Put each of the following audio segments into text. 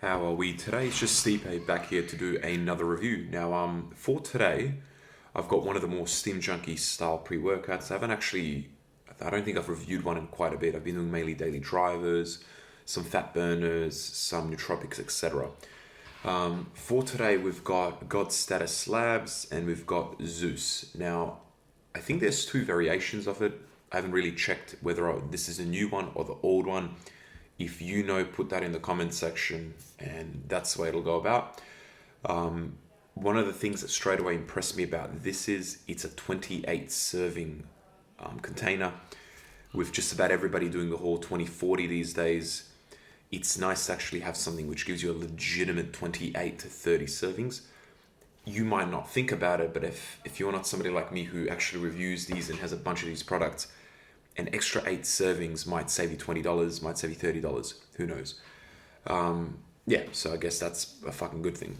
How are we today? It's just Stipe back here to do another review. Now, for today, I've got one of the more Steam Junkie style pre-workouts. I don't think I've reviewed one in quite a bit. I've been doing mainly daily drivers, some fat burners, some nootropics, etc. For today, we've got Status Labz and we've got Zeus. Now, I think there's two variations of it. I haven't really checked whether this is a new one or the old one. If you know, put that in the comment section, and that's the way it'll go about. One of the things that straight away impressed me about this is it's a 28 serving container with just about everybody doing the whole 20/40 these days. It's nice to actually have something which gives you a legitimate 28 to 30 servings. You might not think about it, but if you're not somebody like me who actually reviews these and has a bunch of these products, an extra 8 servings might save you $20, might save you $30. Who knows? Yeah, so I guess that's a fucking good thing.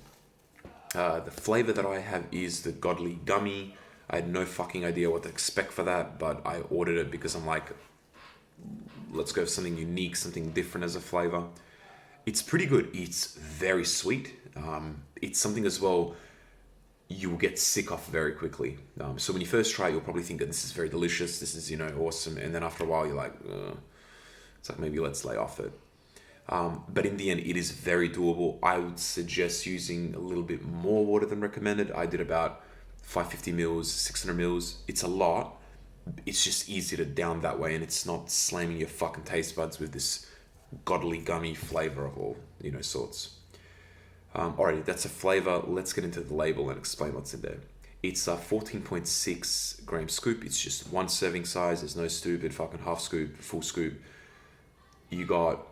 The flavor that I have is the Godly Gummy. I had no fucking idea what to expect for that, but I ordered it because I'm like, let's go for something unique, something different as a flavor. It's pretty good. It's very sweet. It's something as well you will get sick of very quickly. So when you first try it, you'll probably think that this is very delicious, this is, awesome. And then after a while, you're like, it's like, maybe let's lay off it. But in the end, it is very doable. I would suggest using a little bit more water than recommended. I did about 550 mils, 600 mils. It's a lot. It's just easy to down that way, and it's not slamming your fucking taste buds with this godly gummy flavor of all, sorts. Alrighty, that's a flavor. Let's get into the label and explain what's in there. It's a 14.6 gram scoop. It's just one serving size. There's no stupid fucking half scoop, full scoop. You got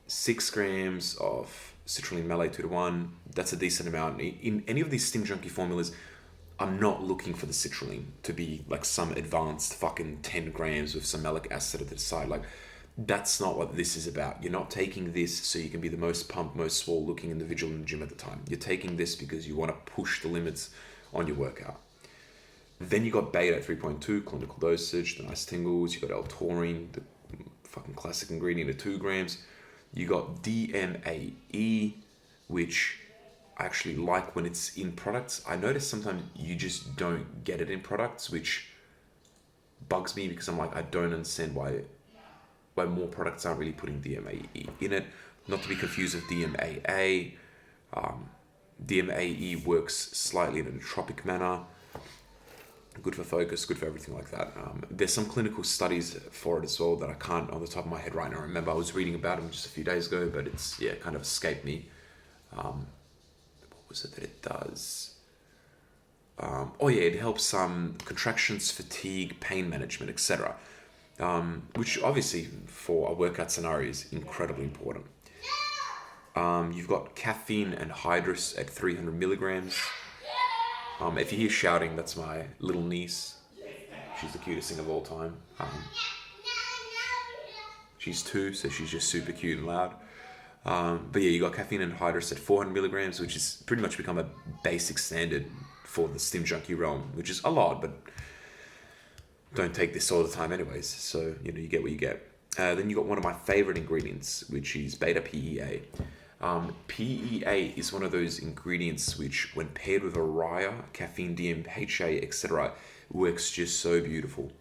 6 grams of citrulline malate 2:1. That's a decent amount. In any of these Steam Junkie formulas, I'm not looking for the citrulline to be like some advanced fucking 10 grams with some malic acid at the side. Like, that's not what this is about. You're not taking this so you can be the most pumped, most swole looking individual in the gym at the time. You're taking this because you want to push the limits on your workout. Then you got beta at 3.2, clinical dosage, the nice tingles. You got L-taurine, the fucking classic ingredient at 2 grams. You got DMAE, which I actually like when it's in products. I notice sometimes you just don't get it in products, which bugs me because I'm like, I don't understand why more products aren't really putting DMAE in it. Not to be confused with DMAA. DMAE works slightly in a nootropic manner. Good for focus, good for everything like that. There's some clinical studies for it as well that I can't on the top of my head right now remember. I was reading about them just a few days ago, but it's kind of escaped me. What was it that it does? It helps contractions, fatigue, pain management, etc. Which obviously for a workout scenario is incredibly important. You've got caffeine and hydrous at 300 milligrams. If you hear shouting, that's my little niece. She's the cutest thing of all time. She's 2, so she's just super cute and loud. But yeah, you got caffeine and hydrous at 400 milligrams, which has pretty much become a basic standard for the Steam Junkie realm, which is a lot, but don't take this all the time anyways, so you get what you get. Then you got one of my favorite ingredients, which is beta PEA. PEA is one of those ingredients which, when paired with a raya, caffeine, DMHA, etc., works just so beautiful.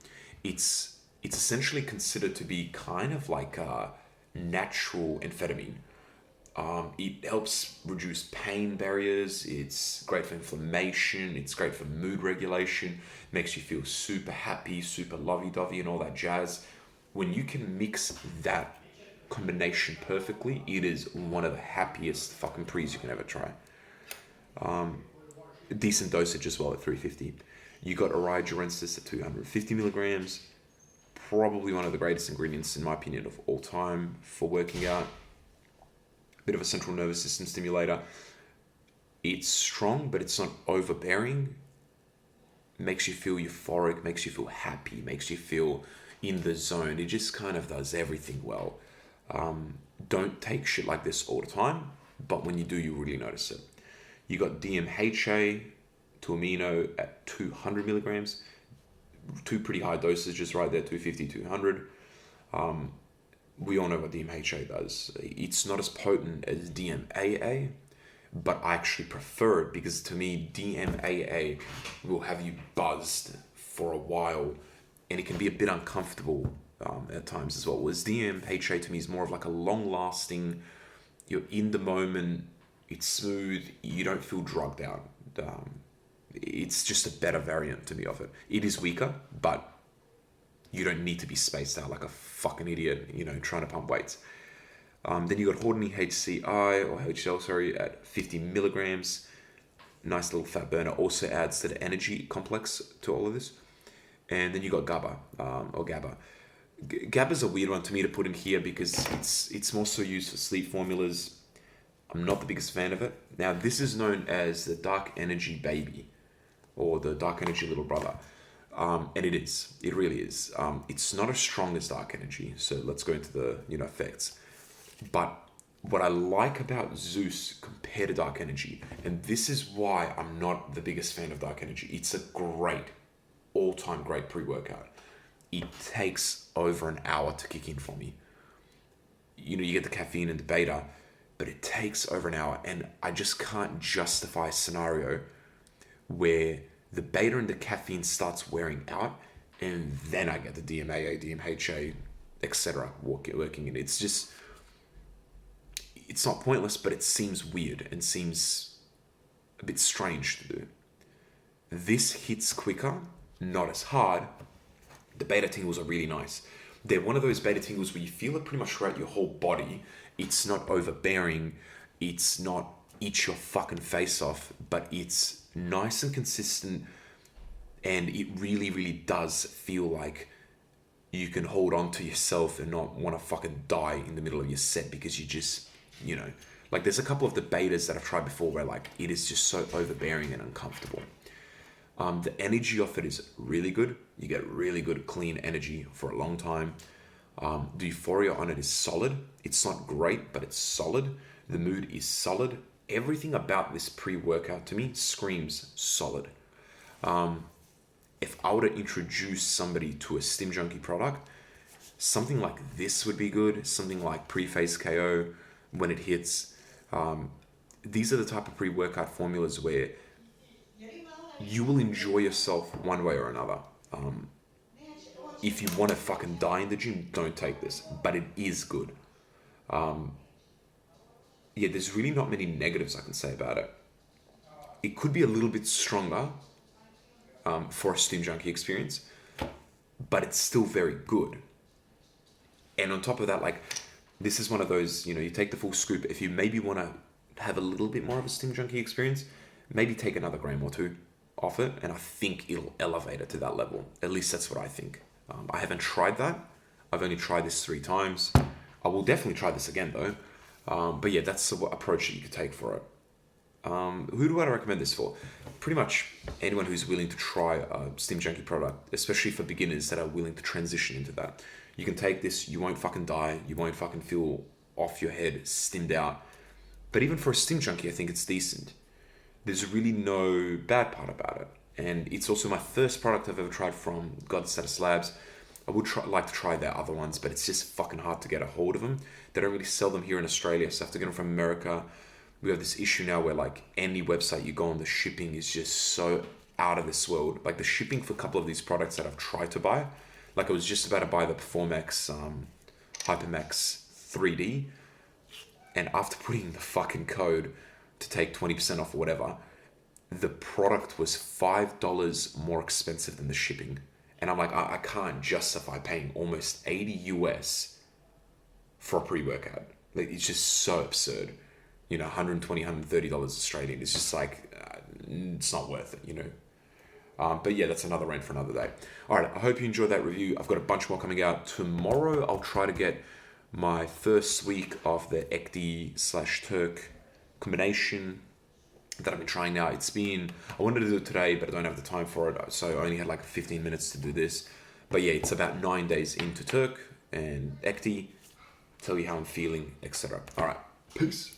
It's essentially considered to be kind of like a natural amphetamine. It helps reduce pain barriers. It's great for inflammation. It's great for mood regulation. Makes you feel super happy, super lovey-dovey and all that jazz. When you can mix that combination perfectly, it is one of the happiest fucking pre's you can ever try. Decent dosage as well at 350. You got Araigerensis at 250 milligrams. Probably one of the greatest ingredients, in my opinion, of all time for working out. Bit of a central nervous system stimulator. It's strong, but it's not overbearing. Makes you feel euphoric, makes you feel happy, makes you feel in the zone. It just kind of does everything well. Don't take shit like this all the time, but when you do, you really notice it. You got DMHA to amino at 200 milligrams. 2 pretty high dosages right there, 250, 200. we all know what DMHA does. It's not as potent as DMAA, but I actually prefer it because to me, DMAA will have you buzzed for a while, and it can be a bit uncomfortable at times as well. Whereas DMHA to me is more of like a long-lasting, you're in the moment, it's smooth, you don't feel drugged out. It's just a better variant to me of it. It is weaker, but you don't need to be spaced out like a fucking idiot, trying to pump weights. Then you got Hordney HCI or HL, sorry, at 50 milligrams. Nice little fat burner. Also adds to the energy complex to all of this. And then you got GABA or GABA. GABA's a weird one to me to put in here because it's more so used for sleep formulas. I'm not the biggest fan of it. Now, this is known as the dark energy baby or the dark energy little brother. And it is. It really is. It's not as strong as dark energy. So let's go into the effects. But what I like about Zeus compared to dark energy, and this is why I'm not the biggest fan of dark energy. It's a great, all-time great pre-workout. It takes over an hour to kick in for me. You get the caffeine and the beta, but it takes over an hour, and I just can't justify a scenario where the beta and the caffeine starts wearing out, and then I get the DMAA, DMHA, etc. working in. It's just, it's not pointless, but it seems weird and seems a bit strange to do. This hits quicker, not as hard. The beta tingles are really nice. They're one of those beta tingles where you feel it pretty much throughout your whole body. It's not overbearing. It's not eat your fucking face off, but it's nice and consistent, and it really, really does feel like you can hold on to yourself and not want to fucking die in the middle of your set because you just, like there's a couple of the betas that I've tried before where like it is just so overbearing and uncomfortable. The energy of it is really good. You get really good clean energy for a long time. The euphoria on it is solid. It's not great, but it's solid. The mood is solid. Everything about this pre-workout to me screams solid. If I were to introduce somebody to a Stim Junkie product, something like this would be good. Something like Pre-Phase KO when it hits. These are the type of pre-workout formulas where you will enjoy yourself one way or another. If you want to fucking die in the gym, don't take this. But it is good. There's really not many negatives I can say about it. It could be a little bit stronger for a Stim Junkie experience, but it's still very good. And on top of that, like, this is one of those, you take the full scoop. If you maybe want to have a little bit more of a Stim Junkie experience, maybe take another gram or two off it, and I think it'll elevate it to that level. At least that's what I think. I haven't tried that. I've only tried this 3 times. I will definitely try this again though. But yeah, that's the approach that you could take for it. Who do I recommend this for? Pretty much anyone who's willing to try a Stim Junkie product, especially for beginners that are willing to transition into that. You can take this, you won't fucking die, you won't fucking feel off your head, stimmed out. But even for a Stim Junkie, I think it's decent. There's really no bad part about it. And it's also my first product I've ever tried from Status Labz. I would like to try their other ones, but it's just fucking hard to get a hold of them. They don't really sell them here in Australia, so I have to get them from America. We have this issue now where like any website you go on, the shipping is just so out of this world. Like the shipping for a couple of these products that I've tried to buy, like I was just about to buy the Performax Hypermax 3D, and after putting the fucking code to take 20% off or whatever, the product was $5 more expensive than the shipping. And I'm like, I can't justify paying almost 80 US for a pre-workout. Like, it's just so absurd. $120, $130 Australian. It's just like, it's not worth it, But yeah, that's another rant for another day. All right, I hope you enjoyed that review. I've got a bunch more coming out. Tomorrow, I'll try to get my first week of the Ecti/Turk combination that I've been trying now. I wanted to do it today, but I don't have the time for it. So I only had like 15 minutes to do this. But yeah, it's about 9 days into Turk and Ecti. Tell you how I'm feeling, etc. All right, peace.